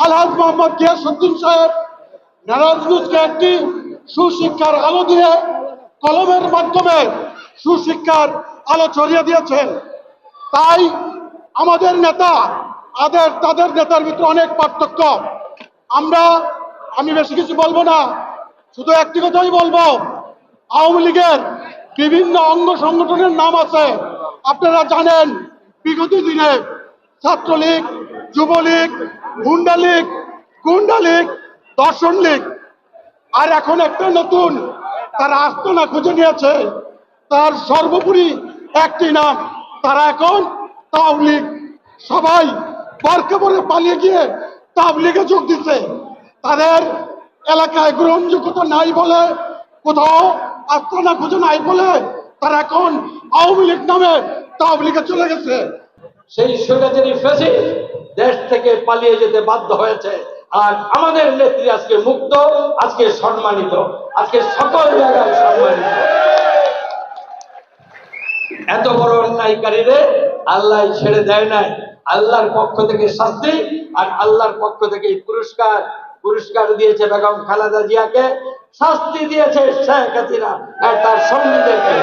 আলহাজ মোহাম্মদ গিয়াসউদ্দিন সাহেব নারায়ণগঞ্জকে একটি সুশিক্ষার আলো দিয়ে কলমের মাধ্যমে সুশিক্ষার আলো ছড়িয়ে দিয়েছেন। তাই আমাদের নেতা তাদের নেতার ভিতরে অনেক পার্থক্য। আমি বেশি কিছু বলবো না, শুধু একটি কথাই বলবো, আওয়ামী লীগের বিভিন্ন অঙ্গ সংগঠনের নাম আছে। আপনারা জানেন বিগত দিনে ছাত্রলীগ, যুবলীগ, গুন্ডা লীগ, দর্শন লীগ, আর এখন একটা নতুন তারা আস্তানা খুঁজে নিয়েছে। তার সর্বোপরি একটি নাম, তারা এখন তাওলীগ। সবাই বরকে পরে পালিয়ে গিয়ে তাওলীগে যোগ দিচ্ছে। তাদের এলাকায় গ্রহণযোগ্যতা নাই বলে, কোথাও আস্তানা খুঁজে নাই বলে তারা এখন আওয়ামী লীগ নামে তাওলীগে চলে গেছে। সেই স্বৈরাচারী ফ্যাসিস্ট দেশ থেকে পালিয়ে যেতে বাধ্য হয়েছে। আর আমাদের নেত্রী আজকে মুক্ত, আজকে সম্মানিত, আজকে সকল জায়গায় সম্মানিত। এত বড় অন্যায়কারীরে আল্লাহ ছেড়ে দেয় নাই। আল্লাহর পক্ষ থেকে শাস্তি আর আল্লাহর পক্ষ থেকে পুরস্কার দিয়েছে বেগম খালেদা জিয়াকে, শাস্তি দিয়েছে শেখ হাসিনা আর তার সঙ্গীদেরকে।